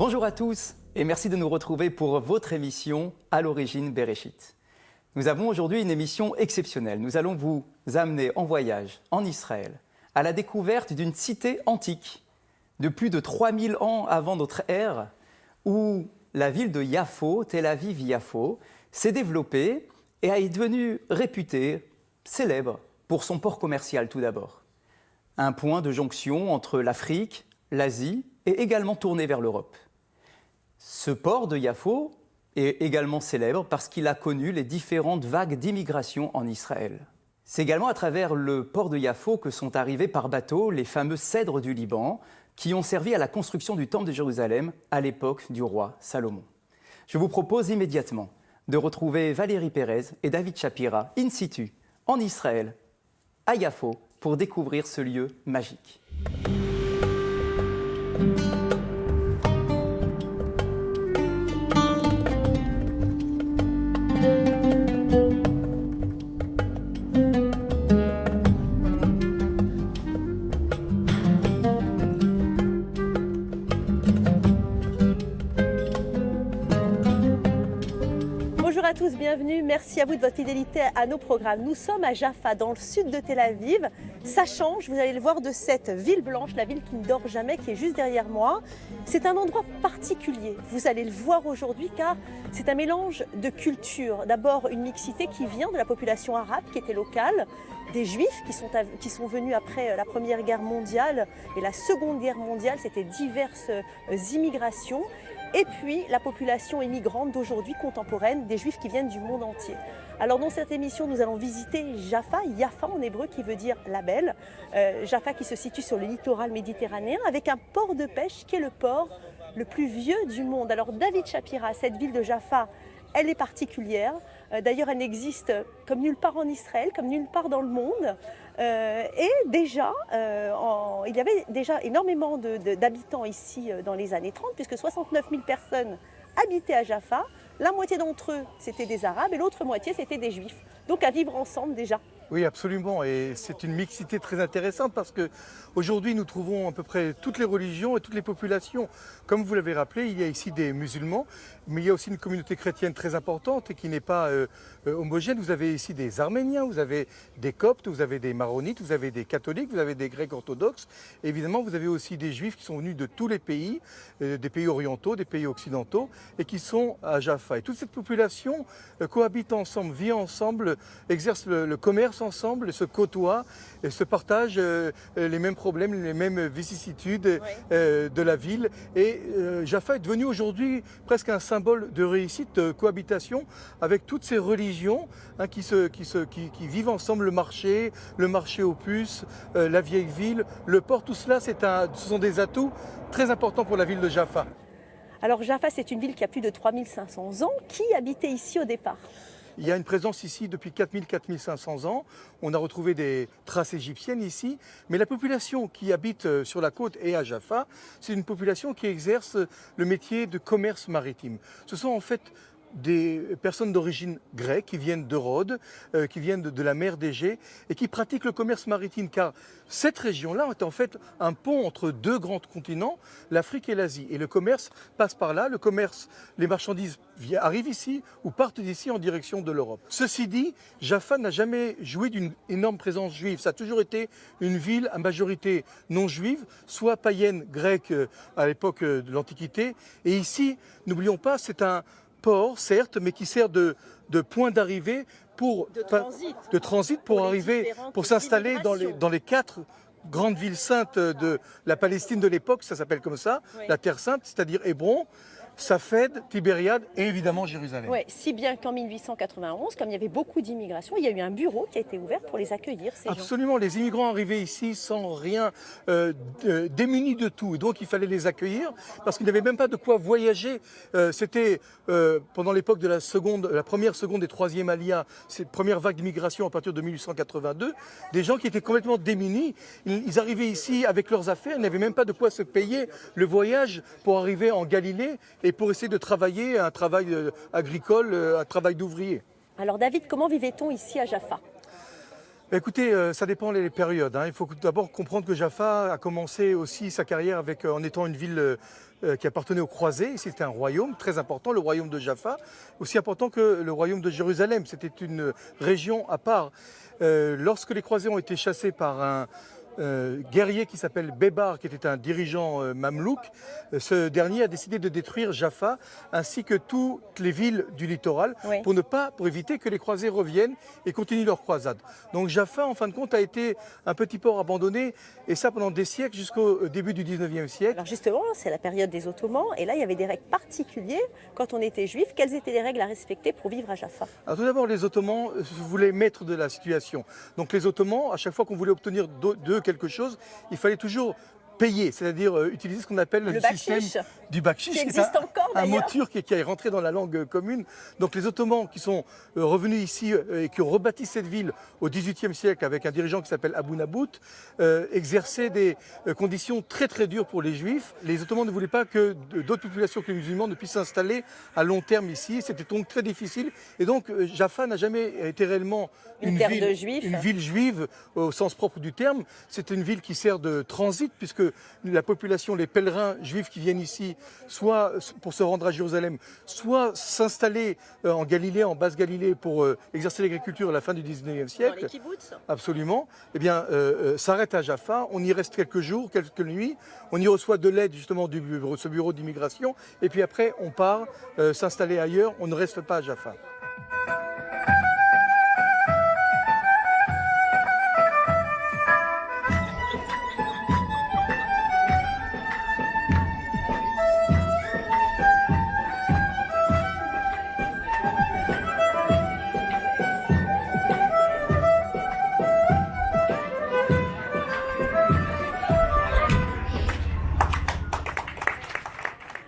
Bonjour à tous et merci de nous retrouver pour votre émission À l'origine Bereshit. Nous avons aujourd'hui une émission exceptionnelle. Nous allons vous amener en voyage en Israël à la découverte d'une cité antique de plus de 3000 ans avant notre ère où la ville de Yafo, Tel Aviv-Yafo, s'est développée et est devenue réputée, célèbre pour son port commercial tout d'abord. Un point de jonction entre l'Afrique, l'Asie et également tourné vers l'Europe. Ce port de Yafo est également célèbre parce qu'il a connu les différentes vagues d'immigration en Israël. C'est également à travers le port de Yafo que sont arrivés par bateau les fameux cèdres du Liban qui ont servi à la construction du temple de Jérusalem à l'époque du roi Salomon. Je vous propose immédiatement de retrouver Valérie Pérez et David Shapira in situ en Israël, à Yafo, pour découvrir ce lieu magique. Bonjour à tous, bienvenue. Merci à vous de votre fidélité à nos programmes. Nous sommes à Jaffa, dans le sud de Tel Aviv. Ça change, vous allez le voir, de cette ville blanche, la ville qui ne dort jamais, qui est juste derrière moi. C'est un endroit particulier, vous allez le voir aujourd'hui, car c'est un mélange de cultures. D'abord, une mixité qui vient de la population arabe, qui était locale, des Juifs qui sont venus après la Première Guerre mondiale et la Seconde Guerre mondiale. C'était diverses immigrations. Et puis la population immigrante d'aujourd'hui contemporaine, des Juifs qui viennent du monde entier. Alors dans cette émission, nous allons visiter Jaffa, Yafa en hébreu qui veut dire la belle. Jaffa qui se situe sur le littoral méditerranéen avec un port de pêche qui est le port le plus vieux du monde. Alors David Shapira, cette ville de Jaffa, elle est particulière. D'ailleurs, elle n'existe comme nulle part en Israël, comme nulle part dans le monde. Et déjà, il y avait déjà énormément d'habitants ici dans les années 30, puisque 69 000 personnes habitaient à Jaffa. La moitié d'entre eux, c'était des Arabes et l'autre moitié, c'était des Juifs. Donc à vivre ensemble déjà. Oui, absolument. Et c'est une mixité très intéressante parce qu'aujourd'hui, nous trouvons à peu près toutes les religions et toutes les populations. Comme vous l'avez rappelé, il y a ici des musulmans, mais il y a aussi une communauté chrétienne très importante et qui n'est pas homogène. Vous avez ici des Arméniens, vous avez des Coptes, vous avez des Maronites, vous avez des catholiques, vous avez des Grecs orthodoxes. Et évidemment, vous avez aussi des Juifs qui sont venus de tous les pays, des pays orientaux, des pays occidentaux, et qui sont à Jaffa. Et toute cette population cohabite ensemble, vit ensemble, exerce le commerce ensemble, se côtoient, et se partagent les mêmes problèmes, les mêmes vicissitudes de la ville. Et Jaffa est devenu aujourd'hui presque un symbole de réussite, de cohabitation avec toutes ces religions qui vivent ensemble, le marché aux puces, la vieille ville, le port, tout cela, ce sont des atouts très importants pour la ville de Jaffa. Alors Jaffa, c'est une ville qui a plus de 3500 ans. Qui habitait ici au départ ? Il y a une présence ici depuis 4000-4500 ans. On a retrouvé des traces égyptiennes ici. Mais la population qui habite sur la côte et à Jaffa, c'est une population qui exerce le métier de commerce maritime. Ce sont en fait des personnes d'origine grecque qui viennent de Rhodes, qui viennent de la mer d'Égée et qui pratiquent le commerce maritime, car cette région-là est en fait un pont entre deux grands continents, l'Afrique et l'Asie. Et le commerce passe par là, les marchandises arrivent ici ou partent d'ici en direction de l'Europe. Ceci dit, Jaffa n'a jamais joué d'une énorme présence juive. Ça a toujours été une ville à majorité non juive, soit païenne grecque à l'époque de l'Antiquité. Et ici, n'oublions pas, c'est un port, certes, mais qui sert de point d'arrivée de transit pour arriver, pour s'installer dans les 4 grandes villes saintes de la Palestine de l'époque, ça s'appelle comme ça, oui. La Terre Sainte, c'est-à-dire Hébron, Safed, Tibériade et évidemment Jérusalem. Oui, si bien qu'en 1891, comme il y avait beaucoup d'immigration, il y a eu un bureau qui a été ouvert pour les accueillir, ces gens. Absolument, les immigrants arrivaient ici sans rien, démunis de tout. Et donc il fallait les accueillir parce qu'ils n'avaient même pas de quoi voyager. C'était pendant l'époque de la première, seconde et troisième alia, cette première vague d'immigration à partir de 1882, des gens qui étaient complètement démunis. Ils arrivaient ici avec leurs affaires, ils n'avaient même pas de quoi se payer le voyage pour arriver en Galilée et pour essayer de travailler un travail agricole, un travail d'ouvrier. Alors David, comment vivait-on ici à Jaffa ? Écoutez, ça dépend des périodes. Il faut d'abord comprendre que Jaffa a commencé aussi sa carrière en étant une ville qui appartenait aux croisés. C'était un royaume très important, le royaume de Jaffa, aussi important que le royaume de Jérusalem. C'était une région à part. Lorsque les croisés ont été chassés par un guerrier qui s'appelle Bébar, qui était un dirigeant mamelouk, ce dernier a décidé de détruire Jaffa ainsi que toutes les villes du littoral pour éviter que les croisés reviennent et continuent leur croisade. Donc Jaffa, en fin de compte, a été un petit port abandonné, et ça pendant des siècles jusqu'au début du 19e siècle. Alors justement, c'est la période des Ottomans, et là il y avait des règles particulières quand on était juif. Quelles étaient les règles à respecter pour vivre à Jaffa? Alors tout d'abord, les Ottomans voulaient maître de la situation. Donc les Ottomans, à chaque fois qu'on voulait obtenir d'eux quelque chose, il fallait toujours payer, c'est-à-dire utiliser ce qu'on appelle le système du bakchish, qui existe encore un mot turc qui est rentré dans la langue commune. Donc les Ottomans qui sont revenus ici et qui ont rebâti cette ville au XVIIIe siècle avec un dirigeant qui s'appelle Abou Nabout, exerçaient des conditions très très dures pour les Juifs. Les Ottomans ne voulaient pas que d'autres populations que les musulmans ne puissent s'installer à long terme ici. C'était donc très difficile. Et donc Jaffa n'a jamais été réellement une ville juive au sens propre du terme. C'est une ville qui sert de transit, puisque la population, les pèlerins juifs qui viennent ici, soit pour se rendre à Jérusalem, soit s'installer en Galilée, en Basse-Galilée, pour exercer l'agriculture à la fin du 19e siècle. Dans les kibboutz. Absolument. Eh bien, s'arrête à Jaffa, on y reste quelques jours, quelques nuits, on y reçoit de l'aide justement du ce bureau d'immigration, et puis après on part s'installer ailleurs, on ne reste pas à Jaffa.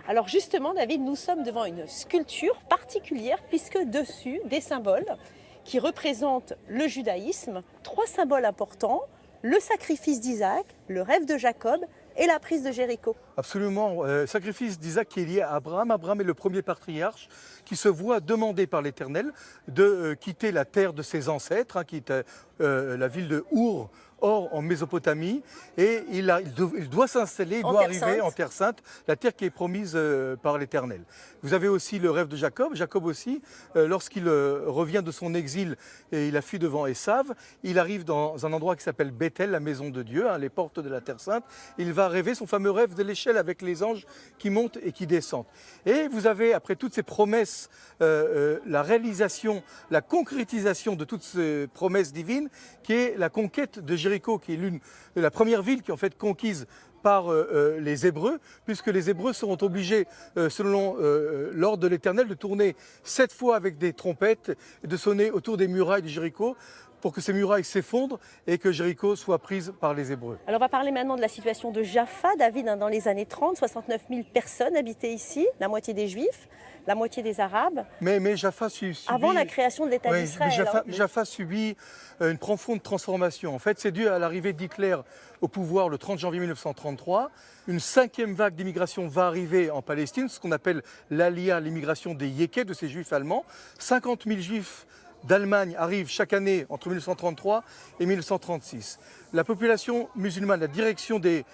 Alors justement, David, nous sommes devant une sculpture particulière, puisque dessus, des symboles qui représentent le judaïsme, 3 symboles importants: le sacrifice d'Isaac, le rêve de Jacob et la prise de Jéricho. Absolument. Sacrifice d'Isaac qui est lié à Abraham. Abraham est le premier patriarche qui se voit demander par l'Éternel de quitter la terre de ses ancêtres, qui était la ville de Our, en Mésopotamie, et il doit s'installer, il doit arriver en Terre Sainte, la terre qui est promise par l'Éternel. Vous avez aussi le rêve de Jacob. Jacob aussi, lorsqu'il revient de son exil et il a fui devant Esav, il arrive dans un endroit qui s'appelle Bethel, la maison de Dieu, les portes de la Terre Sainte. Il va rêver son fameux rêve de l'échelle avec les anges qui montent et qui descendent. Et vous avez, après toutes ces promesses, la réalisation, la concrétisation de toutes ces promesses divines, qui est la conquête de Jéricho, qui est la première ville qui est en fait conquise par les Hébreux, puisque les Hébreux seront obligés, selon l'ordre de l'Éternel, de tourner 7 fois avec des trompettes et de sonner autour des murailles de Jéricho pour que ces murailles s'effondrent et que Jéricho soit prise par les Hébreux. Alors on va parler maintenant de la situation de Jaffa. David, dans les années 30, 69 000 personnes habitaient ici, la moitié des Juifs, la moitié des Arabes. Mais Jaffa subit... Avant la création de l'État d'Israël. Jaffa subit une profonde transformation. En fait, c'est dû à l'arrivée d'Hitler au pouvoir le 30 janvier 1933. Une 5e vague d'immigration va arriver en Palestine, ce qu'on appelle l'Aliyah, l'immigration des Yékés, de ces Juifs allemands. 50 000 Juifs d'Allemagne arrivent chaque année entre 1933 et 1936. La population musulmane, la direction des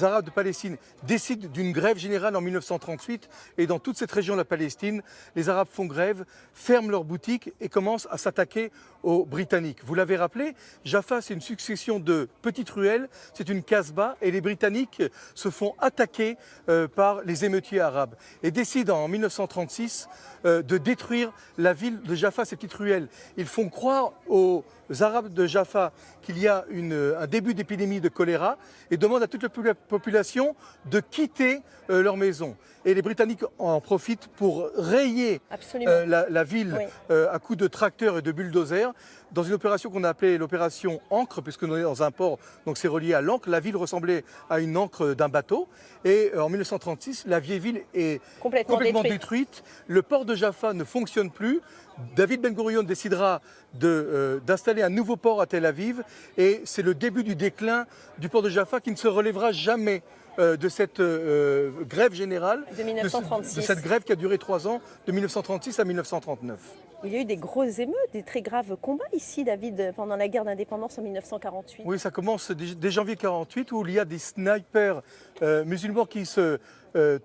Arabes de Palestine décide d'une grève générale en 1938, et dans toute cette région de la Palestine, les Arabes font grève, ferment leurs boutiques et commencent à s'attaquer aux Britanniques. Vous l'avez rappelé, Jaffa, c'est une succession de petites ruelles, c'est une casbah, et les Britanniques se font attaquer par les émeutiers arabes et décident en 1936 de détruire la ville de Jaffa, ces petites ruelles. Ils font croire aux Arabes de Jaffa qu'il y a un début d'épidémie de choléra et demandent à toute la population de quitter leur maison. Et les Britanniques en profitent pour rayer la ville à coups de tracteurs et de bulldozers dans une opération qu'on a appelée l'opération Ancre, puisque nous sommes dans un port, donc c'est relié à l'ancre. La ville ressemblait à une ancre d'un bateau. Et en 1936, la vieille ville est complètement détruite. Le port de Jaffa ne fonctionne plus. David Ben Gourion décidera d'installer un nouveau port à Tel Aviv, et c'est le début du déclin du port de Jaffa qui ne se relèvera jamais de cette grève générale, de 1936. de cette grève qui a duré 3 ans, de 1936 à 1939. Il y a eu des grosses émeutes, des très graves combats ici, David, pendant la guerre d'indépendance en 1948. Oui, ça commence dès janvier 1948 où il y a des snipers musulmans qui se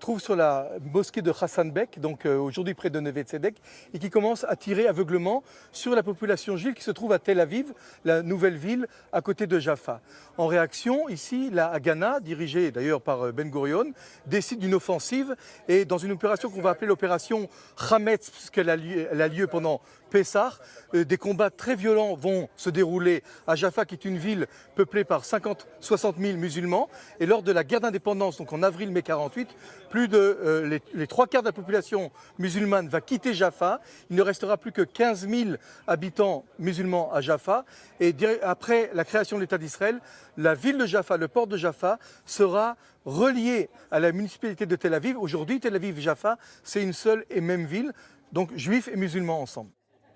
trouvent sur la mosquée de Hassan Bek, donc aujourd'hui près de Neve Tzedek, et qui commencent à tirer aveuglement sur la population juive qui se trouve à Tel Aviv, la nouvelle ville à côté de Jaffa. En réaction, ici, la Haganah, dirigée d'ailleurs par Ben Gurion, décide d'une offensive et dans une opération qu'on va appeler l'opération Hametz, puisqu'elle a lieu pendant Pessah, des combats très violents vont se dérouler à Jaffa, qui est une ville peuplée par 50-60 000 musulmans. Et lors de la guerre d'indépendance, donc en avril-mai 48, plus de les trois quarts de la population musulmane va quitter Jaffa. Il ne restera plus que 15 000 habitants musulmans à Jaffa. Et après la création de l'État d'Israël, la ville de Jaffa, le port de Jaffa, sera relié à la municipalité de Tel Aviv. Aujourd'hui, Tel Aviv-Jaffa, c'est une seule et même ville, donc juifs et musulmans ensemble.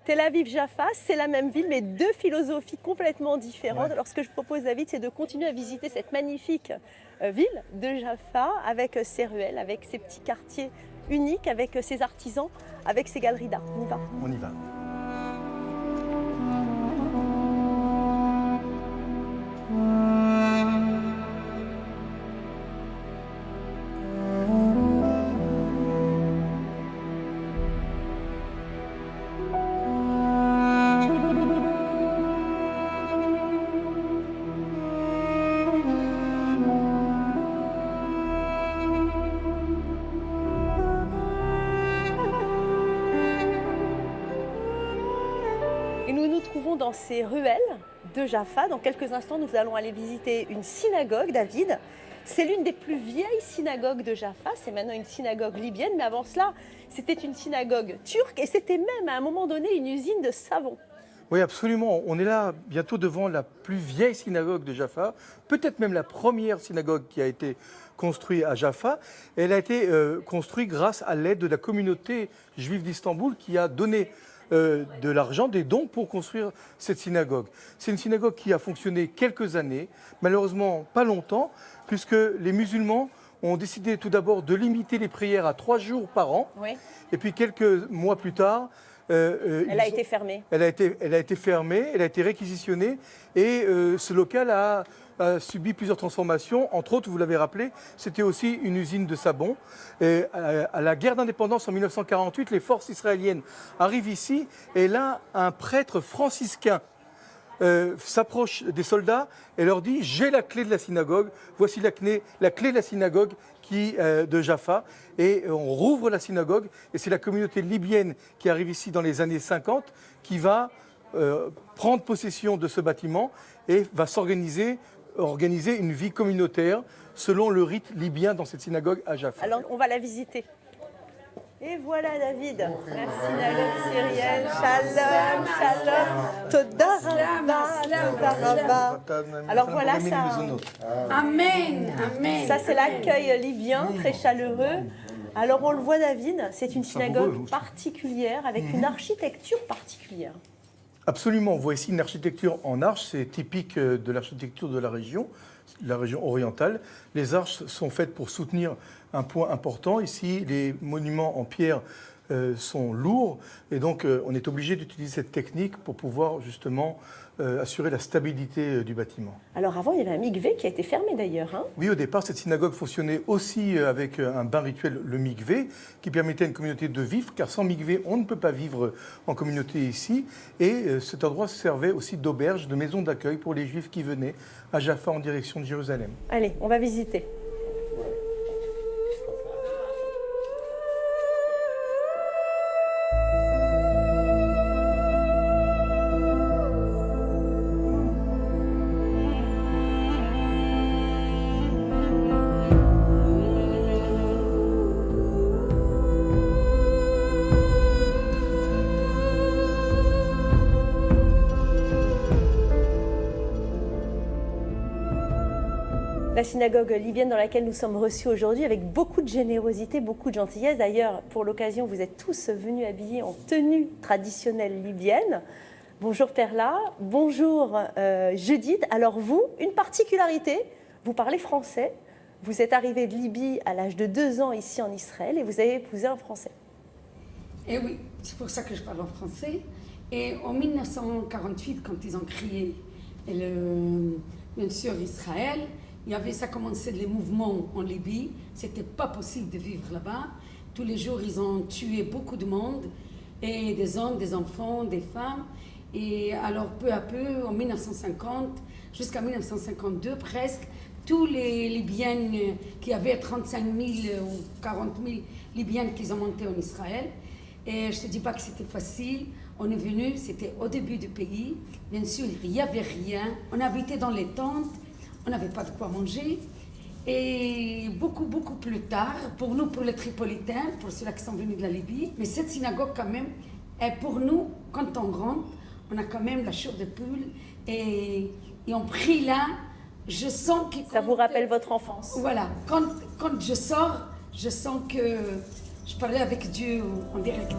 Tel Aviv-Jaffa, c'est la même ville, mais deux philosophies complètement différentes. Ouais. Alors ce que je propose, David, c'est de continuer à visiter cette magnifique ville de Jaffa, avec ses ruelles, avec ses petits quartiers uniques, avec ses artisans, avec ses galeries d'art. On y va. On y va. Et nous nous trouvons dans ces ruelles de Jaffa. Dans quelques instants, nous allons aller visiter une synagogue, David. C'est l'une des plus vieilles synagogues de Jaffa. C'est maintenant une synagogue libyenne, mais avant cela, c'était une synagogue turque et c'était même à un moment donné une usine de savon. Oui, absolument. On est là bientôt devant la plus vieille synagogue de Jaffa, peut-être même la première synagogue qui a été construite à Jaffa. Elle a été construite grâce à l'aide de la communauté juive d'Istanbul qui a donné de l'argent, des dons pour construire cette synagogue. C'est une synagogue qui a fonctionné quelques années, malheureusement pas longtemps, puisque les musulmans ont décidé tout d'abord de limiter les prières à 3 jours par an. Oui. Et puis quelques mois plus tard, Elle a été fermée. Elle a été fermée, elle a été réquisitionnée et ce local a subi plusieurs transformations. Entre autres, vous l'avez rappelé, c'était aussi une usine de savon. Et à la guerre d'indépendance en 1948, les forces israéliennes arrivent ici et là, un prêtre franciscain s'approche des soldats et leur dit « J'ai la clé de la synagogue, voici la clé de la synagogue de Jaffa ». Et on rouvre la synagogue et c'est la communauté libyenne qui arrive ici dans les années 50 qui va prendre possession de ce bâtiment et va organiser une vie communautaire selon le rite libyen dans cette synagogue à Jaffa. Alors, on va la visiter. Et voilà, David. La synagogue syrienne. Shalom, shalom. Toda rabba. Alors voilà ça. Amen, amen. Ça, c'est l'accueil libyen, très chaleureux. Alors, on le voit, David, c'est une synagogue particulière, avec une architecture particulière. Absolument, on voit ici une architecture en arche, c'est typique de l'architecture de la région orientale. Les arches sont faites pour soutenir un point important. Ici, les monuments en pierre sont lourds et donc on est obligé d'utiliser cette technique pour pouvoir justement assurer la stabilité du bâtiment. Alors avant, il y avait un mikvé qui a été fermé d'ailleurs. Hein. Oui, au départ, cette synagogue fonctionnait aussi avec un bain rituel, le mikvé, qui permettait à une communauté de vivre, car sans mikvé, on ne peut pas vivre en communauté ici. Et cet endroit servait aussi d'auberge, de maison d'accueil pour les Juifs qui venaient à Jaffa en direction de Jérusalem. Allez, on va visiter. La synagogue libyenne dans laquelle nous sommes reçus aujourd'hui avec beaucoup de générosité, beaucoup de gentillesse. D'ailleurs, pour l'occasion, vous êtes tous venus habillés en tenue traditionnelle libyenne. Bonjour Perla, bonjour Judith. Alors vous, une particularité, vous parlez français. Vous êtes arrivée de Libye à l'âge de 2 ans ici en Israël et vous avez épousé un Français. Eh oui, C'est pour ça que je parle en français. Et en 1948, quand ils ont créé bien sûr Israël, ça commençait les mouvements en Libye. C'était pas possible de vivre là-bas. Tous les jours, ils ont tué beaucoup de monde, et des hommes, des enfants, des femmes. Et alors, peu à peu, en 1950, jusqu'à 1952 presque, tous les Libyens, qui avaient 35 000 ou 40 000 Libyens qui ont monté en Israël. Et je ne te dis pas que c'était facile. On est venu, c'était au début du pays. Bien sûr, il n'y avait rien. On habitait dans les tentes, on n'avait pas de quoi manger. Et beaucoup plus tard, pour nous, pour les Tripolitains, pour ceux-là qui sont venus de la Libye, mais cette synagogue quand même, est pour nous, quand on rentre, on a quand même la chair de poule et on prie là, je sens que... Ça vous rappelle votre enfance? Voilà, quand je sors, je sens que je parlais avec Dieu en direct.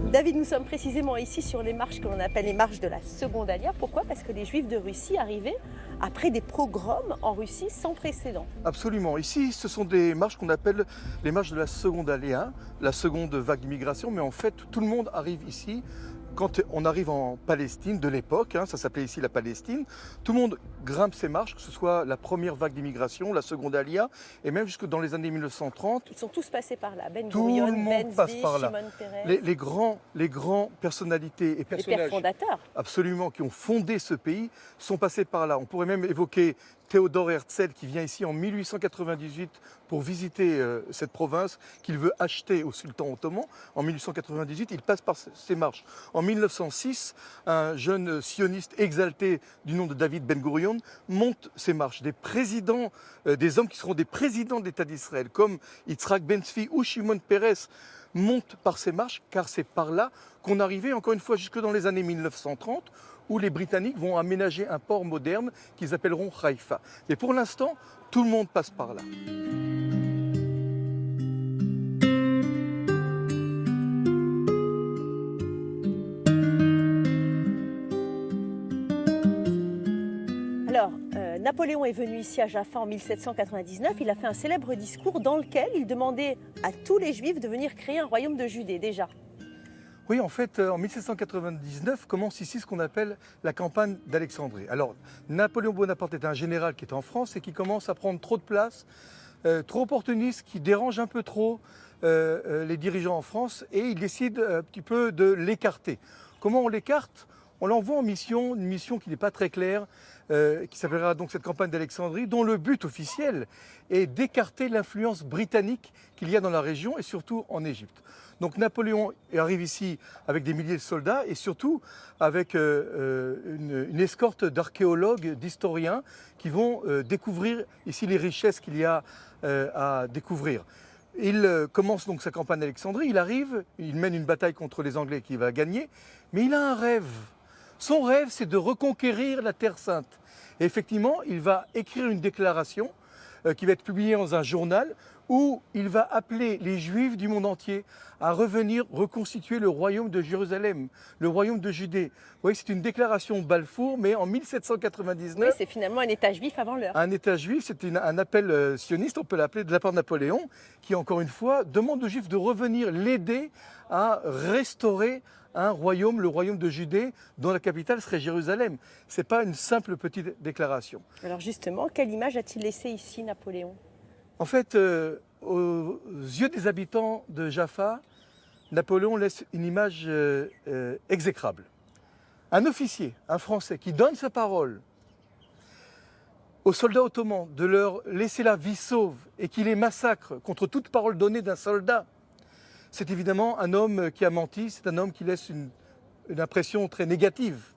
David, nous sommes précisément ici sur les marches que l'on appelle les marches de la Seconde Aliyah. Pourquoi? Parce que les Juifs de Russie arrivaient après des pogroms en Russie sans précédent. Absolument. Ici, ce sont des marches qu'on appelle les marches de la Seconde Aliyah, la seconde vague d'immigration. Mais en fait, tout le monde arrive ici. Quand on arrive en Palestine de l'époque, ça s'appelait ici la Palestine, tout le monde grimpe ces marches, que ce soit la première vague d'immigration, la seconde Aliyah, et même jusque dans les années 1930. Ils sont tous passés par là. Ben Tout Gurion, le monde passe Ben-Zvi, par là. Shimon Peres. Les grands personnalités et personnages Les pères fondateurs. absolument qui ont fondé ce pays sont passés par là. On pourrait même évoquer Théodore Herzl qui vient ici en 1898 pour visiter cette province qu'il veut acheter au sultan ottoman. En 1898, il passe par ces marches. En 1906, un jeune sioniste exalté du nom de David Ben Gurion monte ces marches. Des présidents, des hommes qui seront des présidents de l'État d'Israël, comme Yitzhak Ben-Zvi ou Shimon Peres, montent par ces marches, car c'est par là qu'on arrivait, encore une fois, jusque dans les années 1930, où les Britanniques vont aménager un port moderne qu'ils appelleront Haïfa. Mais pour l'instant, tout le monde passe par là. Alors, Napoléon est venu ici à Jaffa en 1799. Il a fait un célèbre discours dans lequel il demandait à tous les Juifs de venir créer un royaume de Judée, déjà. Oui, en fait, en 1799 commence ici ce qu'on appelle la campagne d'Alexandrie. Alors, Napoléon Bonaparte est un général qui est en France et qui commence à prendre trop de place, trop opportuniste, qui dérange un peu trop les dirigeants en France, et il décide un petit peu de l'écarter. Comment on l'écarte? On l'envoie en mission, une mission qui n'est pas très claire, qui s'appellera donc cette campagne d'Alexandrie, dont le but officiel est d'écarter l'influence britannique qu'il y a dans la région et surtout en Égypte. Donc Napoléon arrive ici avec des milliers de soldats et surtout avec une escorte d'archéologues, d'historiens qui vont découvrir ici les richesses qu'il y a à découvrir. Il commence donc sa campagne d'Alexandrie, il arrive, il mène une bataille contre les Anglais qu'il va gagner, mais il a un rêve. Son rêve, c'est de reconquérir la Terre Sainte. Et effectivement, il va écrire une déclaration qui va être publiée dans un journal où il va appeler les Juifs du monde entier à revenir reconstituer le royaume de Jérusalem, le royaume de Judée. Vous voyez, c'est une déclaration Balfour, mais en 1799. Oui, c'est finalement un État juif avant l'heure. Un État juif, c'est un appel sioniste, on peut l'appeler, de la part de Napoléon, qui, encore une fois, demande aux Juifs de revenir l'aider à restaurer un royaume, le royaume de Judée, dont la capitale serait Jérusalem. Ce n'est pas une simple petite déclaration. Alors justement, quelle image a-t-il laissé ici, Napoléon? En fait, aux yeux des habitants de Jaffa, Napoléon laisse une image exécrable. Un officier, un Français, qui donne sa parole aux soldats ottomans de leur laisser la vie sauve et qui les massacre contre toute parole donnée d'un soldat, c'est évidemment un homme qui a menti, c'est un homme qui laisse une impression très négative.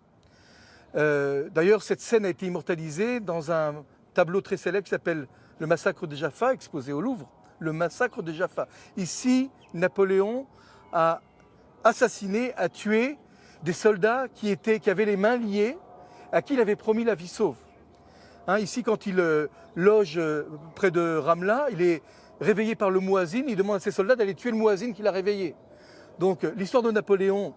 D'ailleurs, cette scène a été immortalisée dans un tableau très célèbre qui s'appelle le massacre de Jaffa, exposé au Louvre. Le massacre de Jaffa. Ici, Napoléon a assassiné, a tué des soldats qui avaient les mains liées, à qui il avait promis la vie sauve. Ici, quand il loge près de Ramla, il est réveillé par le mouazine, il demande à ses soldats d'aller tuer le mouazine qui l'a réveillé. Donc l'histoire de Napoléon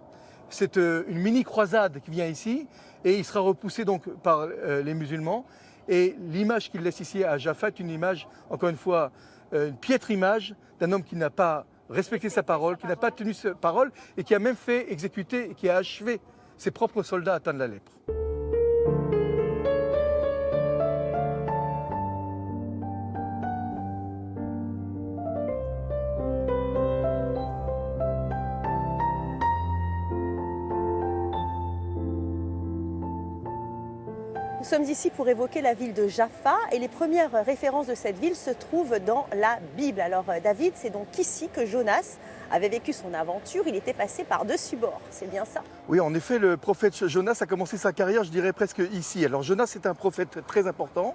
c'est une mini-croisade qui vient ici et il sera repoussé donc par les musulmans. Et l'image qu'il laisse ici à Jaffa est une image, encore une fois, une piètre image d'un homme qui n'a pas respecté sa parole, qui n'a pas tenu sa parole et qui a même fait exécuter et qui a achevé ses propres soldats atteints de la lèpre. Nous sommes ici pour évoquer la ville de Jaffa et les premières références de cette ville se trouvent dans la Bible. Alors David, c'est donc ici que Jonas avait vécu son aventure, il était passé par-dessus bord, c'est bien ça? Oui, en effet, le prophète Jonas a commencé sa carrière, je dirais presque ici. Alors Jonas est un prophète très important.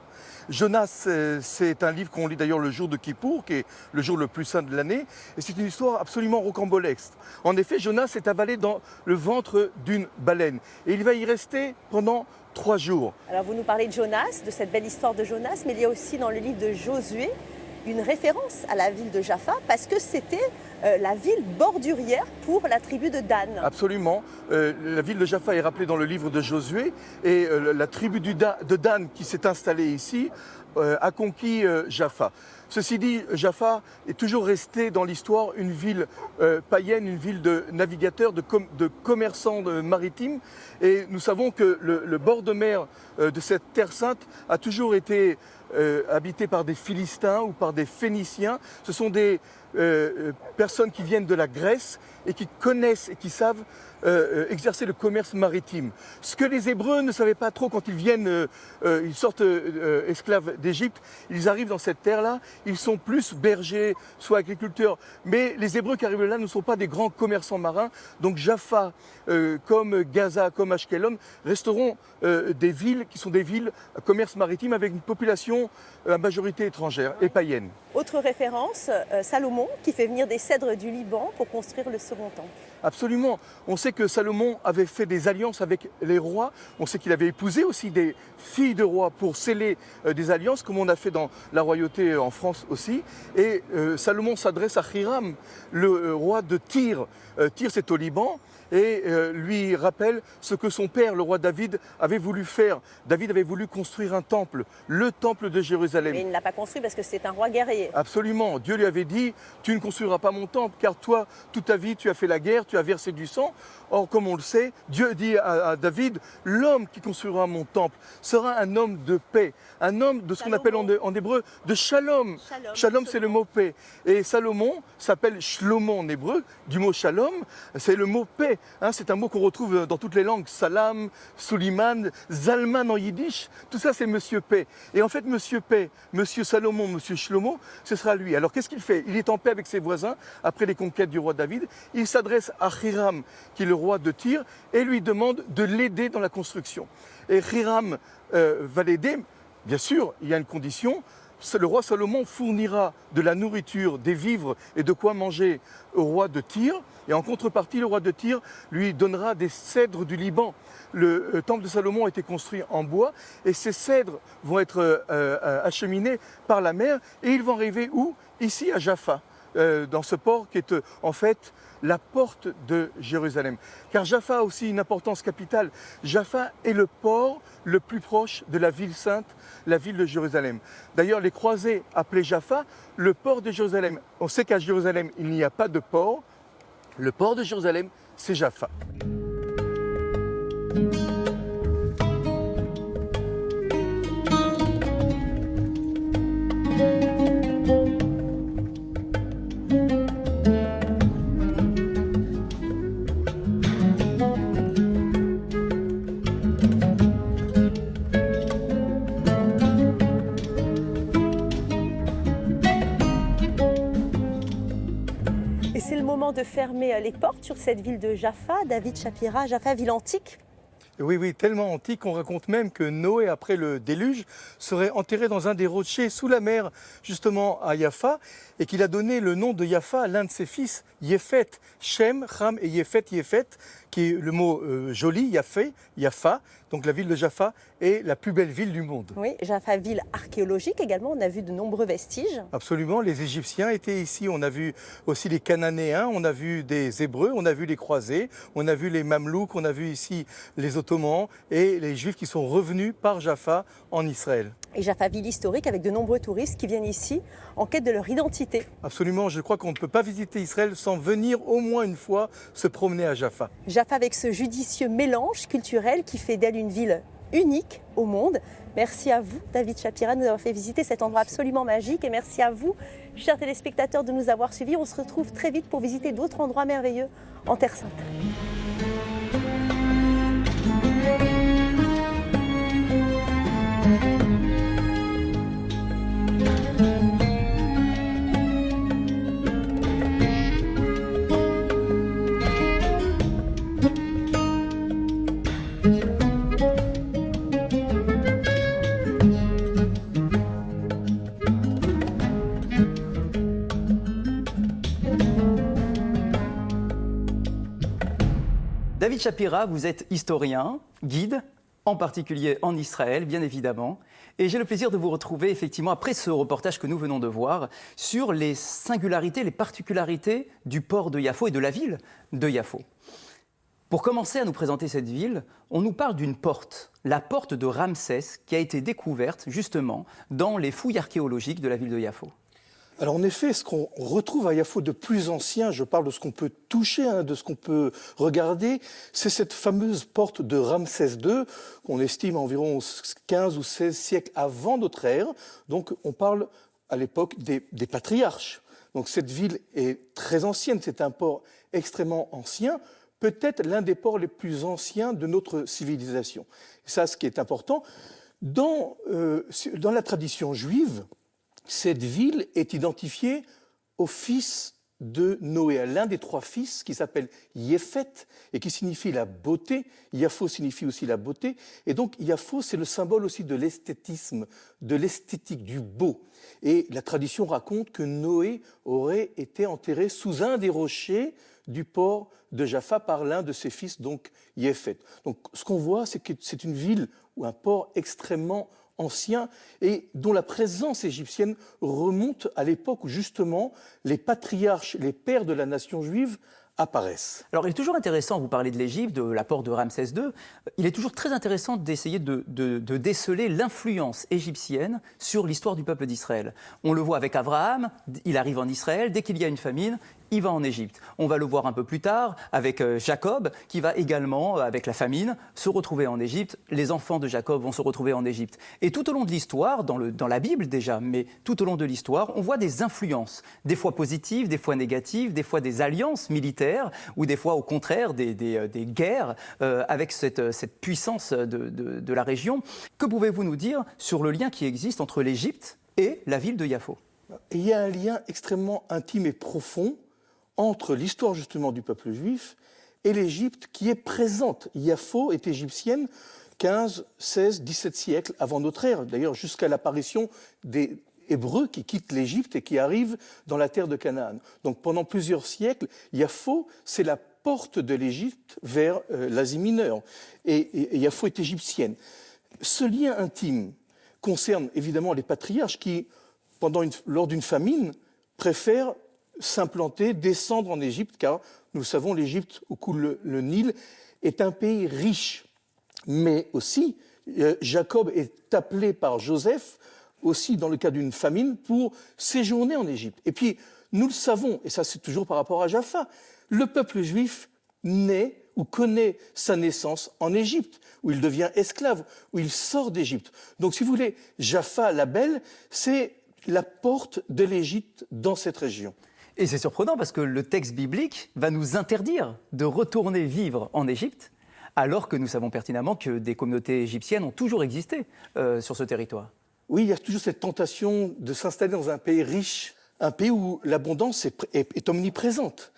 Jonas, c'est un livre qu'on lit d'ailleurs le jour de Kippour, qui est le jour le plus saint de l'année. Et c'est une histoire absolument rocambolesque. En effet, Jonas est avalé dans le ventre d'une baleine. Et il va y rester pendant 3 jours. Alors vous nous parlez de Jonas, de cette belle histoire de Jonas, mais il y a aussi dans le livre de Josué une référence à la ville de Jaffa parce que c'était la ville bordurière pour la tribu de Dan. Absolument. La ville de Jaffa est rappelée dans le livre de Josué et la tribu de Dan qui s'est installée ici a conquis Jaffa. Ceci dit, Jaffa est toujours restée dans l'histoire une ville païenne, une ville de navigateurs, de commerçants maritimes. Et nous savons que le bord de mer de cette terre sainte a toujours été habité par des Philistins ou par des Phéniciens. Ce sont des personnes qui viennent de la Grèce et qui connaissent et qui savent exercer le commerce maritime. Ce que les Hébreux ne savaient pas trop quand ils viennent, ils sortent esclaves d'Égypte, ils arrivent dans cette terre-là, ils sont plus bergers, soit agriculteurs, mais les Hébreux qui arrivent là ne sont pas des grands commerçants marins, donc Jaffa, comme Gaza, comme Ashkelon, resteront des villes qui sont des villes à commerce maritime avec une population à majorité étrangère et païenne. Autre référence, Salomon qui fait venir des cèdres du Liban pour construire le second temple. Absolument. On sait que Salomon avait fait des alliances avec les rois. On sait qu'il avait épousé aussi des filles de rois pour sceller des alliances, comme on a fait dans la royauté en France aussi. Et Salomon s'adresse à Hiram, le roi de Tyr. Tyr, c'est au Liban. Et lui rappelle ce que son père, le roi David, avait voulu faire. David avait voulu construire un temple, le temple de Jérusalem. Mais il ne l'a pas construit parce que c'est un roi guerrier. Absolument. Dieu lui avait dit, tu ne construiras pas mon temple, car toi, toute ta vie, tu as fait la guerre, tu as versé du sang. Or, comme on le sait, Dieu dit à David, l'homme qui construira mon temple sera un homme de paix, un homme de ce qu'on appelle en hébreu de shalom. Shalom, c'est le mot paix. Et Salomon s'appelle Shlomo en hébreu, du mot shalom, c'est le mot paix. Hein, c'est un mot qu'on retrouve dans toutes les langues, Salam, Suliman, Zalman en yiddish, tout ça c'est Monsieur Paix. Et en fait Monsieur Paix, Monsieur Salomon, Monsieur Shlomo, ce sera lui. Alors qu'est-ce qu'il fait? Il est en paix avec ses voisins après les conquêtes du roi David. Il s'adresse à Hiram, qui est le roi de Tyr, et lui demande de l'aider dans la construction. Et Hiram va l'aider, bien sûr, il y a une condition. Le roi Salomon fournira de la nourriture, des vivres et de quoi manger au roi de Tyr. Et en contrepartie, le roi de Tyr lui donnera des cèdres du Liban. Le temple de Salomon a été construit en bois et ces cèdres vont être acheminés par la mer et ils vont arriver où? Ici à Jaffa, dans ce port qui est en fait la porte de Jérusalem. Car Jaffa a aussi une importance capitale. Jaffa est le port le plus proche de la ville sainte, la ville de Jérusalem. D'ailleurs, les croisés appelaient Jaffa le port de Jérusalem. On sait qu'à Jérusalem, il n'y a pas de port. Le port de Jérusalem, c'est Jaffa. De fermer les portes sur cette ville de Jaffa, David Shapira, Jaffa, ville antique. Oui, oui, tellement antique qu'on raconte même que Noé, après le déluge, serait enterré dans un des rochers sous la mer, justement à Jaffa, et qu'il a donné le nom de Jaffa à l'un de ses fils, Yéphet, Shem, Ham et Yéphet, qui est le mot joli, Yafé, Jaffa, donc la ville de Jaffa est la plus belle ville du monde. Oui, Jaffa, ville archéologique également, on a vu de nombreux vestiges. Absolument, les Égyptiens étaient ici, on a vu aussi les Cananéens, on a vu des Hébreux, on a vu les croisés, on a vu les Mamelouks, on a vu ici les Ottomans et les Juifs qui sont revenus par Jaffa en Israël. Et Jaffa, ville historique avec de nombreux touristes qui viennent ici en quête de leur identité. Absolument, je crois qu'on ne peut pas visiter Israël sans venir au moins une fois se promener à Jaffa. Jaffa avec ce judicieux mélange culturel qui fait d'elle une ville unique au monde. Merci à vous, David Shapira, de nous avoir fait visiter cet endroit absolument magique. Et merci à vous, chers téléspectateurs, de nous avoir suivis. On se retrouve très vite pour visiter d'autres endroits merveilleux en Terre Sainte. David Shapira, vous êtes historien, guide, en particulier en Israël, bien évidemment. Et j'ai le plaisir de vous retrouver, effectivement, après ce reportage que nous venons de voir, sur les singularités, les particularités du port de Yafo et de la ville de Yafo. Pour commencer à nous présenter cette ville, on nous parle d'une porte, la porte de Ramsès, qui a été découverte, justement, dans les fouilles archéologiques de la ville de Yafo. Alors en effet, ce qu'on retrouve à Yafo de plus ancien, je parle de ce qu'on peut toucher, de ce qu'on peut regarder, c'est cette fameuse porte de Ramsès II, qu'on estime à environ 15 ou 16 siècles avant notre ère. Donc on parle à l'époque des patriarches. Donc cette ville est très ancienne, c'est un port extrêmement ancien, peut-être l'un des ports les plus anciens de notre civilisation. Et ça, ce qui est important, dans la tradition juive, cette ville est identifiée au fils de Noé, à l'un des trois fils qui s'appelle Yéphet et qui signifie la beauté. Yafo signifie aussi la beauté. Et donc Yafo, c'est le symbole aussi de l'esthétisme, de l'esthétique, du beau. Et la tradition raconte que Noé aurait été enterré sous un des rochers du port de Jaffa par l'un de ses fils, donc Yéphet. Donc ce qu'on voit, c'est que c'est une ville ou un port extrêmement ancien et dont la présence égyptienne remonte à l'époque où justement les patriarches, les pères de la nation juive apparaissent. Alors, il est toujours intéressant, vous parlez de l'Égypte, de la porte de Ramsès II, il est toujours très intéressant d'essayer de déceler l'influence égyptienne sur l'histoire du peuple d'Israël. On le voit avec Abraham, il arrive en Israël, dès qu'il y a une famine, il va en Égypte. On va le voir un peu plus tard avec Jacob, qui va également, avec la famine, se retrouver en Égypte. Les enfants de Jacob vont se retrouver en Égypte. Et tout au long de l'histoire, dans la Bible déjà, mais tout au long de l'histoire, on voit des influences, des fois positives, des fois négatives, des fois des alliances militaires, ou des fois au contraire des guerres avec cette puissance de la région. Que pouvez-vous nous dire sur le lien qui existe entre l'Égypte et la ville de Yafo ? Il y a un lien extrêmement intime et profond entre l'histoire justement du peuple juif et l'Égypte qui est présente. Yafo est égyptienne 15, 16, 17 siècles avant notre ère, d'ailleurs jusqu'à l'apparition des Hébreux qui quittent l'Égypte et qui arrivent dans la terre de Canaan. Donc pendant plusieurs siècles, Yafo, c'est la porte de l'Égypte vers l'Asie mineure. Et Yafo est égyptienne. Ce lien intime concerne évidemment les patriarches qui, lors d'une famine, préfèrent s'implanter, descendre en Égypte, car nous le savons, l'Égypte, où coule le Nil, est un pays riche. Mais aussi, Jacob est appelé par Joseph, aussi dans le cas d'une famine, pour séjourner en Égypte. Et puis, nous le savons, et ça c'est toujours par rapport à Jaffa, le peuple juif naît ou connaît sa naissance en Égypte, où il devient esclave, où il sort d'Égypte. Donc, si vous voulez, Jaffa, la belle, c'est la porte de l'Égypte dans cette région. Et c'est surprenant parce que le texte biblique va nous interdire de retourner vivre en Égypte, alors que nous savons pertinemment que des communautés égyptiennes ont toujours existé sur ce territoire. Oui, il y a toujours cette tentation de s'installer dans un pays riche, un pays où l'abondance est omniprésente.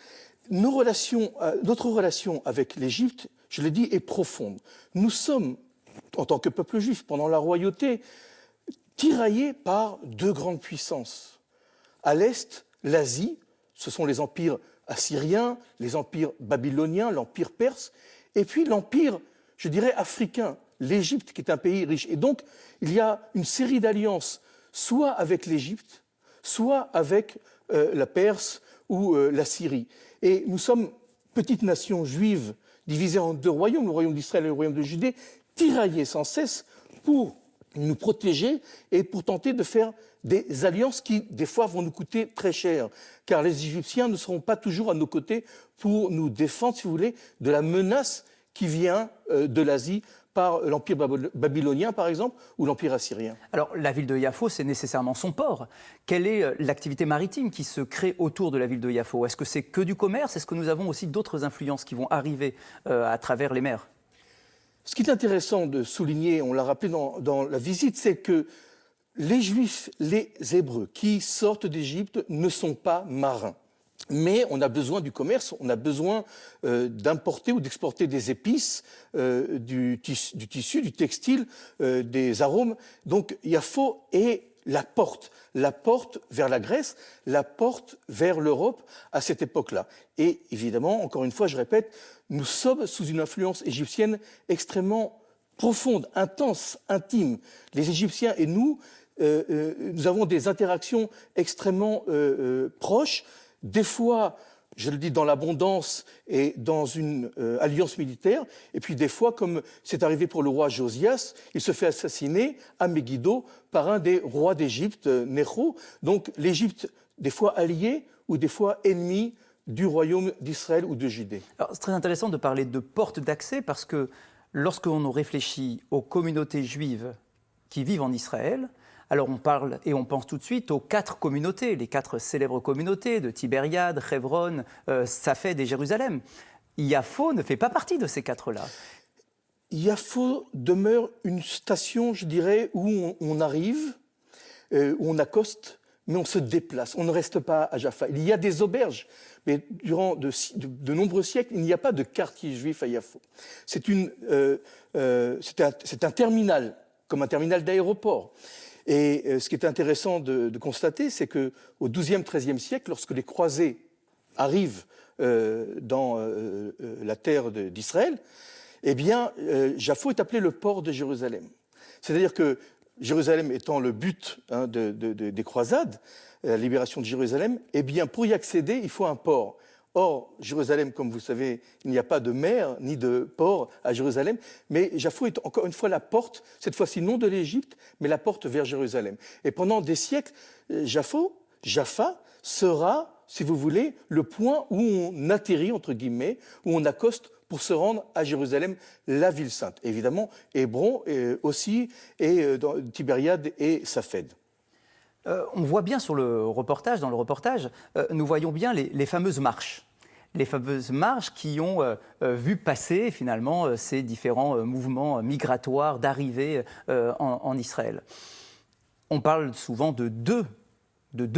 Notre relation avec l'Égypte, je l'ai dit, est profonde. Nous sommes, en tant que peuple juif, pendant la royauté, tiraillés par deux grandes puissances. À l'est, l'Asie, ce sont les empires assyriens, les empires babyloniens, l'empire perse, et puis l'empire, je dirais, africain, l'Égypte, qui est un pays riche. Et donc, il y a une série d'alliances, soit avec l'Égypte, soit avec la Perse ou la Syrie. Et nous sommes petite nation juive divisée en deux royaumes, le royaume d'Israël et le royaume de Judée, tiraillés sans cesse pour nous protéger et pour tenter de faire des alliances qui, des fois, vont nous coûter très cher. Car les Égyptiens ne seront pas toujours à nos côtés pour nous défendre, si vous voulez, de la menace qui vient de l'Asie par l'Empire babylonien, par exemple, ou l'Empire assyrien. Alors, la ville de Yafo, c'est nécessairement son port. Quelle est l'activité maritime qui se crée autour de la ville de Yafo? Est-ce que c'est que du commerce? Est-ce que nous avons aussi d'autres influences qui vont arriver à travers les mers? Ce qui est intéressant de souligner, on l'a rappelé dans la visite, c'est que les Juifs, les Hébreux qui sortent d'Égypte ne sont pas marins. Mais on a besoin du commerce, on a besoin d'importer ou d'exporter des épices, du tissu, du textile, des arômes. Donc Yafo est la porte vers la Grèce, la porte vers l'Europe à cette époque-là. Et évidemment, encore une fois, je répète, nous sommes sous une influence égyptienne extrêmement profonde, intense, intime. Les Égyptiens et nous avons des interactions extrêmement proches. Des fois, je le dis, dans l'abondance et dans une alliance militaire, et puis des fois, comme c'est arrivé pour le roi Josias, il se fait assassiner à Megiddo par un des rois d'Égypte, Nécho. Donc l'Égypte, des fois alliée ou des fois ennemie du royaume d'Israël ou de Judée. Alors, c'est très intéressant de parler de porte d'accès parce que lorsqu'on réfléchit aux communautés juives qui vivent en Israël, alors on parle et on pense tout de suite aux 4 communautés, les 4 célèbres communautés de Tibériade, Hebron, Safed et Jérusalem. Yafo ne fait pas partie de ces 4-là. Yafo demeure une station, je dirais, où on arrive, où on accoste, mais on se déplace. On ne reste pas à Jaffa. Il y a des auberges, mais durant de nombreux siècles, il n'y a pas de quartier juif à Yafo. C'est un terminal, comme un terminal d'aéroport. Et ce qui est intéressant de constater, c'est qu'au XIIe, XIIIe siècle, lorsque les croisés arrivent dans la terre d'Israël, eh bien, Jafo est appelé le port de Jérusalem. C'est-à-dire que Jérusalem étant le but des croisades, la libération de Jérusalem, eh bien, pour y accéder, il faut un port. Or, Jérusalem, comme vous savez, il n'y a pas de mer ni de port à Jérusalem, mais Jafo est encore une fois la porte, cette fois-ci non de l'Égypte, mais la porte vers Jérusalem. Et pendant des siècles, Jaffa sera, si vous voulez, le point où on atterrit, entre guillemets, où on accoste pour se rendre à Jérusalem, la ville sainte. Évidemment, Hébron aussi, et Tibériade et Safed. On voit bien dans le reportage, nous voyons bien les fameuses marches. Les fameuses marches qui ont vu passer finalement ces différents mouvements migratoires d'arrivée en Israël. On parle souvent de deux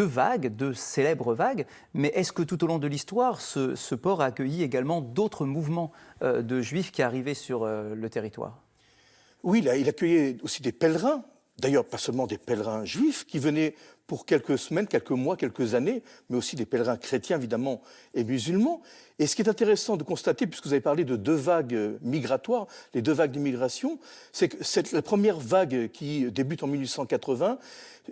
vagues, deux célèbres vagues, mais est-ce que tout au long de l'histoire, ce port a accueilli également d'autres mouvements de juifs qui arrivaient sur le territoire? Oui, il accueillait aussi des pèlerins. D'ailleurs, pas seulement des pèlerins juifs qui venaient pour quelques semaines, quelques mois, quelques années, mais aussi des pèlerins chrétiens, évidemment, et musulmans. Et ce qui est intéressant de constater, puisque vous avez parlé de 2 vagues migratoires, les 2 vagues d'immigration, c'est que la première vague qui débute en 1880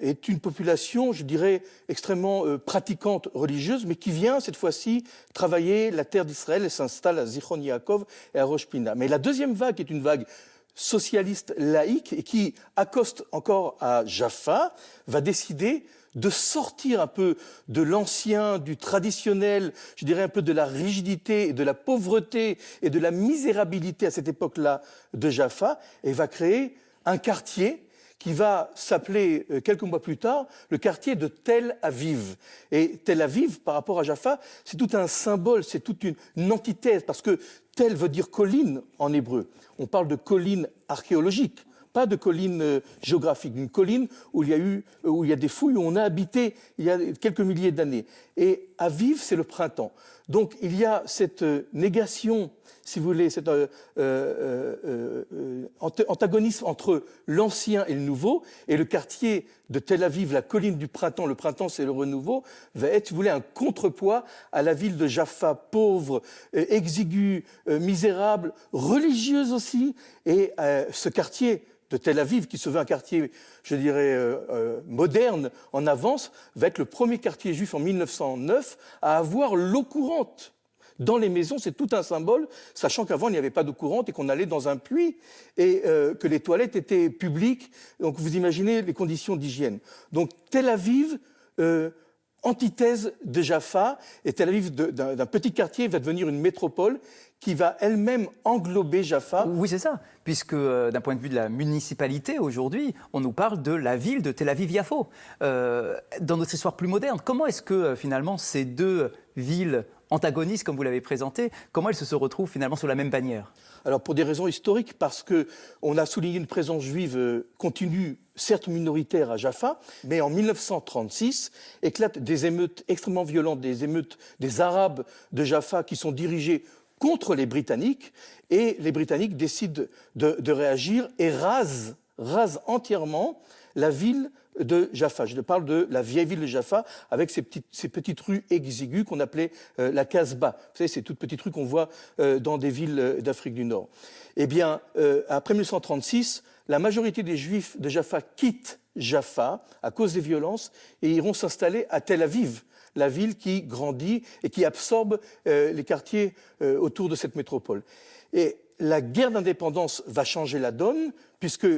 est une population, je dirais, extrêmement pratiquante religieuse, mais qui vient, cette fois-ci, travailler la terre d'Israël et s'installe à Zichron Yaakov et à Rosh Pina. Mais la deuxième vague est une vague socialiste laïque et qui accoste encore à Jaffa, va décider de sortir un peu de l'ancien, du traditionnel, je dirais un peu de la rigidité et de la pauvreté et de la misérabilité à cette époque-là de Jaffa et va créer un quartier qui va s'appeler, quelques mois plus tard, le quartier de Tel Aviv. Et Tel Aviv, par rapport à Jaffa, c'est tout un symbole, c'est toute une antithèse, parce que Tel veut dire colline en hébreu. On parle de colline archéologique, pas de colline géographique, d'une colline où il y a des fouilles, où on a habité il y a quelques milliers d'années. et Aviv, c'est le printemps. Donc il y a cette négation, si vous voulez, cet antagonisme entre l'ancien et le nouveau, et le quartier de Tel Aviv, la colline du printemps, le printemps c'est le renouveau, va être, si vous voulez, un contrepoids à la ville de Jaffa, pauvre, exiguë, misérable, religieuse aussi, et ce quartier de Tel Aviv, qui se veut un quartier, je dirais, moderne, en avance, va être le premier quartier juif en 1909 à avoir l'eau courante. Dans les maisons, c'est tout un symbole, sachant qu'avant, il n'y avait pas d'eau courante et qu'on allait dans un puits et que les toilettes étaient publiques. Donc, vous imaginez les conditions d'hygiène. Donc, Tel Aviv, antithèse de Jaffa, et Tel Aviv, d'un petit quartier, va devenir une métropole qui va elle-même englober Jaffa. Oui, c'est ça, puisque d'un point de vue de la municipalité, aujourd'hui, on nous parle de la ville de Tel Aviv-Yafo. Dans notre histoire plus moderne, comment est-ce que finalement ces deux villes antagonistes, comme vous l'avez présenté, comment elles se retrouvent finalement sous la même bannière ? Alors pour des raisons historiques, parce qu'on a souligné une présence juive continue, certes minoritaire à Jaffa, mais en 1936 éclatent des émeutes extrêmement violentes, des émeutes des Arabes de Jaffa qui sont dirigées contre les Britanniques, et les Britanniques décident de réagir et rasent entièrement la ville de Jaffa. Je parle de la vieille ville de Jaffa, avec ces petites rues exiguës qu'on appelait la Casbah. Vous savez, ces toutes petites rues qu'on voit dans des villes d'Afrique du Nord. Eh bien, après 1936, la majorité des Juifs de Jaffa quittent Jaffa à cause des violences et iront s'installer à Tel Aviv, la ville qui grandit et qui absorbe les quartiers autour de cette métropole. Et la guerre d'indépendance va changer la donne, puisque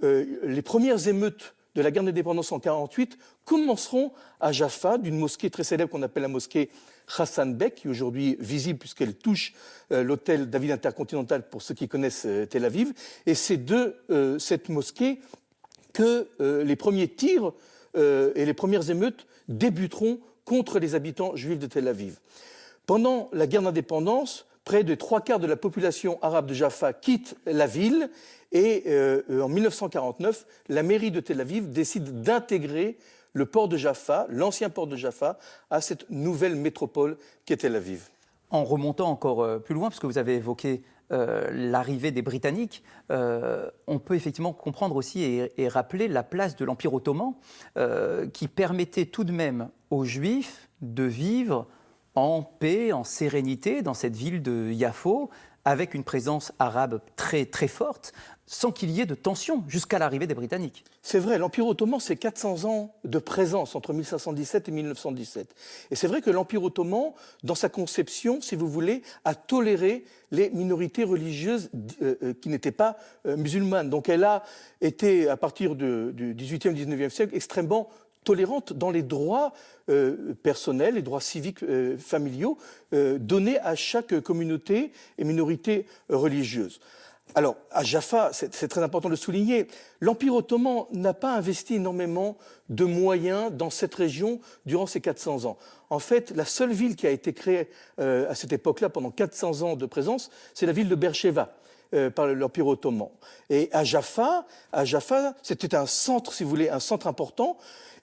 les premières émeutes de la guerre d'indépendance en 1948 commenceront à Jaffa, d'une mosquée très célèbre qu'on appelle la mosquée Hassan Bek, qui est aujourd'hui visible puisqu'elle touche l'hôtel David Intercontinental pour ceux qui connaissent Tel Aviv. Et c'est de cette mosquée que les premiers tirs et les premières émeutes débuteront contre les habitants juifs de Tel Aviv. Pendant la guerre d'indépendance, près de 3/4 de la population arabe de Jaffa quitte la ville et en 1949, la mairie de Tel Aviv décide d'intégrer le port de Jaffa, l'ancien port de Jaffa, à cette nouvelle métropole qu'est Tel Aviv. En remontant encore plus loin, parce que vous avez évoqué l'arrivée des Britanniques, on peut effectivement comprendre aussi et rappeler la place de l'Empire ottoman qui permettait tout de même aux Juifs de vivre en paix, en sérénité dans cette ville de Yafo, avec une présence arabe très, très forte, sans qu'il y ait de tension jusqu'à l'arrivée des Britanniques. C'est vrai, l'Empire ottoman, c'est 400 ans de présence entre 1517 et 1917. Et c'est vrai que l'Empire ottoman, dans sa conception, si vous voulez, a toléré les minorités religieuses qui n'étaient pas musulmanes. Donc elle a été, à partir du XVIIIe, XIXe siècle, extrêmement tolérante dans les droits personnels, les droits civiques familiaux donnés à chaque communauté et minorité religieuse. Alors, à Jaffa, c'est très important de le souligner, l'Empire ottoman n'a pas investi énormément de moyens dans cette région durant ces 400 ans. En fait, la seule ville qui a été créée à cette époque-là, pendant 400 ans de présence, c'est la ville de Beersheva, par l'Empire ottoman. Et à Jaffa, c'était un centre, si vous voulez, un centre important.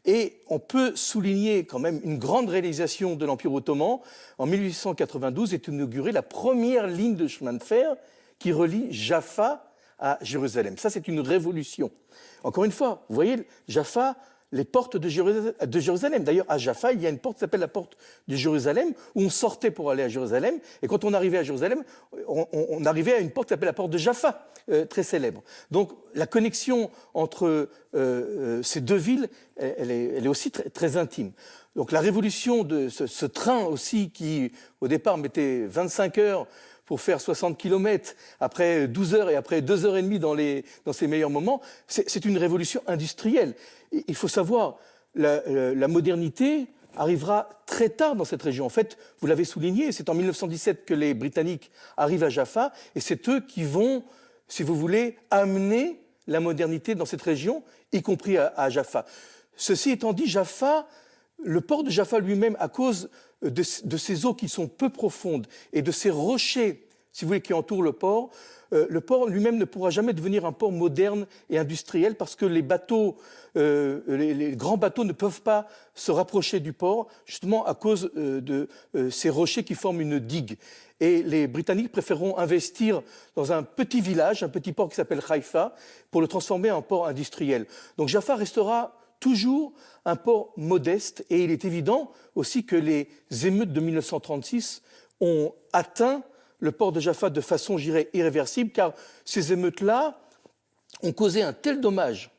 Et on peut souligner quand même une grande réalisation de l'Empire ottoman. En 1892 est inaugurée la première ligne de chemin de fer qui relie Jaffa à Jérusalem. Ça, c'est une révolution. Encore une fois, vous voyez, Jaffa, les portes de Jérusalem. D'ailleurs, à Jaffa, il y a une porte qui s'appelle la porte de Jérusalem, où on sortait pour aller à Jérusalem. Et quand on arrivait à Jérusalem, on arrivait à une porte qui s'appelle la porte de Jaffa, très célèbre. Donc, la connexion entre ces deux villes, elle est aussi très, très intime. Donc, la révolution de ce train aussi, qui, au départ, mettait 25 heures pour faire 60 km, après 12 heures et après 2 heures et demie dans ses meilleurs moments, c'est une révolution industrielle. Il faut savoir, la modernité arrivera très tard dans cette région. En fait, vous l'avez souligné, c'est en 1917 que les Britanniques arrivent à Jaffa, et c'est eux qui vont, si vous voulez, amener la modernité dans cette région, y compris à Jaffa. Ceci étant dit, Jaffa, le port de Jaffa lui-même, à cause de ces eaux qui sont peu profondes et de ces rochers, si vous voulez, qui entoure le port lui-même ne pourra jamais devenir un port moderne et industriel parce que les bateaux, les grands bateaux ne peuvent pas se rapprocher du port, justement à cause de ces rochers qui forment une digue. Et les Britanniques préféreront investir dans un petit village, un petit port qui s'appelle Haïfa, pour le transformer en port industriel. Donc Jaffa restera toujours un port modeste et il est évident aussi que les émeutes de 1936 ont atteint le port de Jaffa de façon, je dirais, irréversible, car ces émeutes-là ont causé un tel dommage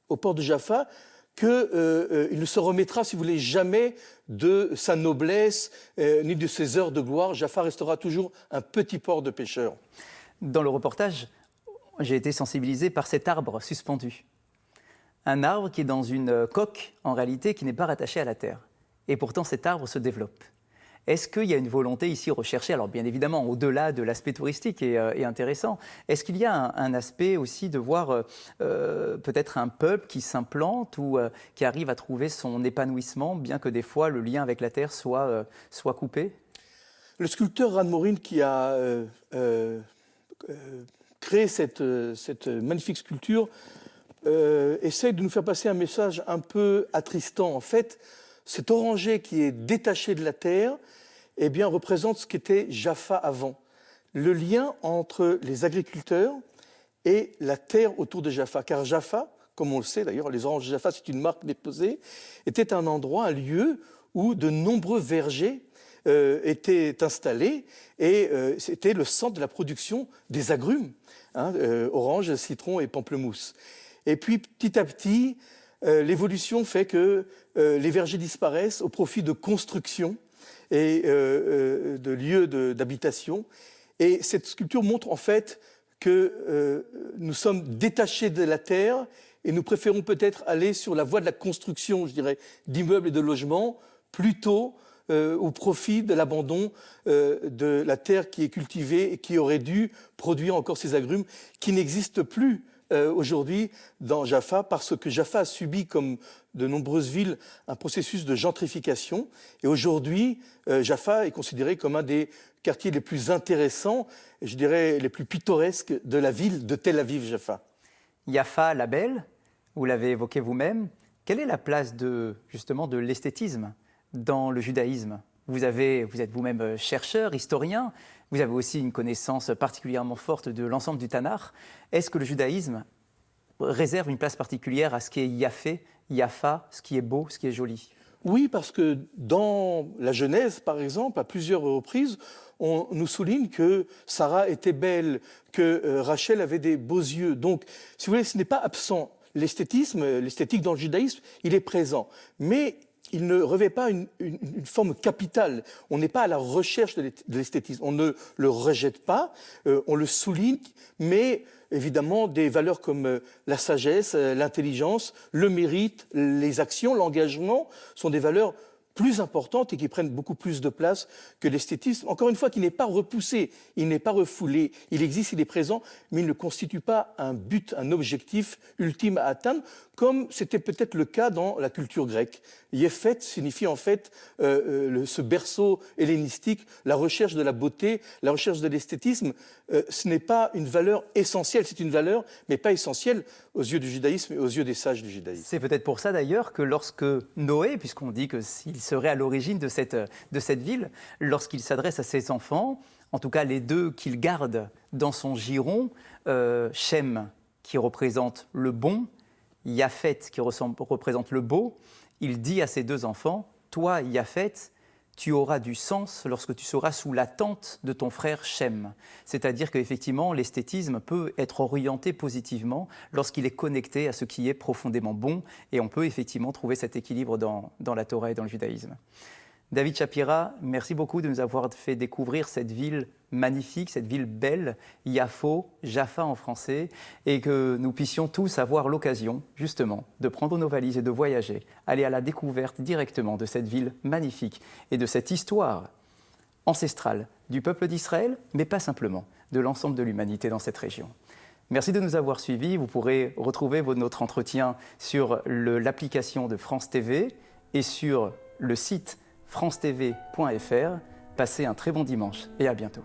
au port de Jaffa qu'il ne se remettra, si vous voulez, jamais de sa noblesse ni de ses heures de gloire. Jaffa restera toujours un petit port de pêcheurs. Dans le reportage, j'ai été sensibilisé par cet arbre suspendu. Un arbre qui est dans une coque, en réalité, qui n'est pas rattaché à la terre. Et pourtant, cet arbre se développe. Est-ce qu'il y a une volonté ici recherchée, alors bien évidemment, au-delà de l'aspect touristique et intéressant, est-ce qu'il y a un aspect aussi de voir peut-être un peuple qui s'implante ou qui arrive à trouver son épanouissement, bien que des fois le lien avec la terre soit coupé ? Le sculpteur Ran Morin qui a créé cette magnifique sculpture essaye de nous faire passer un message un peu attristant. En fait, cet oranger qui est détaché de la terre, eh bien, représente ce qu'était Jaffa avant. Le lien entre les agriculteurs et la terre autour de Jaffa. Car Jaffa, comme on le sait d'ailleurs, les oranges de Jaffa, c'est une marque déposée, était un endroit, un lieu où de nombreux vergers étaient installés et c'était le centre de la production des agrumes, oranges, citrons et pamplemousse. Et puis, petit à petit, l'évolution fait que les vergers disparaissent au profit de constructions et de lieux d'habitation. Et cette sculpture montre en fait que nous sommes détachés de la terre et nous préférons peut-être aller sur la voie de la construction, je dirais, d'immeubles et de logements, plutôt au profit de l'abandon de la terre qui est cultivée et qui aurait dû produire encore ces agrumes qui n'existent plus aujourd'hui dans Jaffa, parce que Jaffa a subi, comme de nombreuses villes, un processus de gentrification. Et aujourd'hui, Jaffa est considéré comme un des quartiers les plus intéressants, et je dirais les plus pittoresques de la ville de Tel Aviv-Jaffa. Jaffa, la belle, vous l'avez évoqué vous-même. Quelle est la place justement de l'esthétisme dans le judaïsme ? Vous êtes vous-même chercheur, historien, vous avez aussi une connaissance particulièrement forte de l'ensemble du Tanakh. Est-ce que le judaïsme réserve une place particulière à ce qui est Yafé, Jaffa, ce qui est beau, ce qui est joli ? Oui, parce que dans la Genèse, par exemple, à plusieurs reprises, on nous souligne que Sarah était belle, que Rachel avait des beaux yeux. Donc, si vous voulez, ce n'est pas absent. L'esthétique dans le judaïsme, il est présent. Mais il ne revêt pas une forme capitale. On n'est pas à la recherche de l'esthétisme. On ne le rejette pas, on le souligne, mais évidemment, des valeurs comme la sagesse, l'intelligence, le mérite, les actions, l'engagement sont des valeurs plus importantes et qui prennent beaucoup plus de place que l'esthétisme. Encore une fois, qui n'est pas repoussé, il n'est pas refoulé, il existe, il est présent, mais il ne constitue pas un but, un objectif ultime à atteindre, comme c'était peut-être le cas dans la culture grecque. Yefet signifie en fait ce berceau hellénistique, la recherche de la beauté, la recherche de l'esthétisme. Ce n'est pas une valeur essentielle, c'est une valeur, mais pas essentielle aux yeux du judaïsme et aux yeux des sages du judaïsme. C'est peut-être pour ça d'ailleurs que lorsque Noé, puisqu'on dit qu'il serait à l'origine de cette ville, lorsqu'il s'adresse à ses enfants, en tout cas les deux qu'il garde dans son giron, Shem qui représente le bon, Yafet qui représente le beau, il dit à ses deux enfants, toi Yafet, tu auras du sens lorsque tu seras sous la tente de ton frère Shem. C'est-à-dire qu'effectivement, l'esthétisme peut être orienté positivement lorsqu'il est connecté à ce qui est profondément bon, et on peut effectivement trouver cet équilibre dans la Torah et dans le judaïsme. David Shapira, merci beaucoup de nous avoir fait découvrir cette ville magnifique, cette ville belle, Yafo, Jaffa en français, et que nous puissions tous avoir l'occasion, justement, de prendre nos valises et de voyager, aller à la découverte directement de cette ville magnifique et de cette histoire ancestrale du peuple d'Israël, mais pas simplement, de l'ensemble de l'humanité dans cette région. Merci de nous avoir suivis. Vous pourrez retrouver notre entretien sur l'application de France TV et sur le site francetv.fr. Passez un très bon dimanche et à bientôt.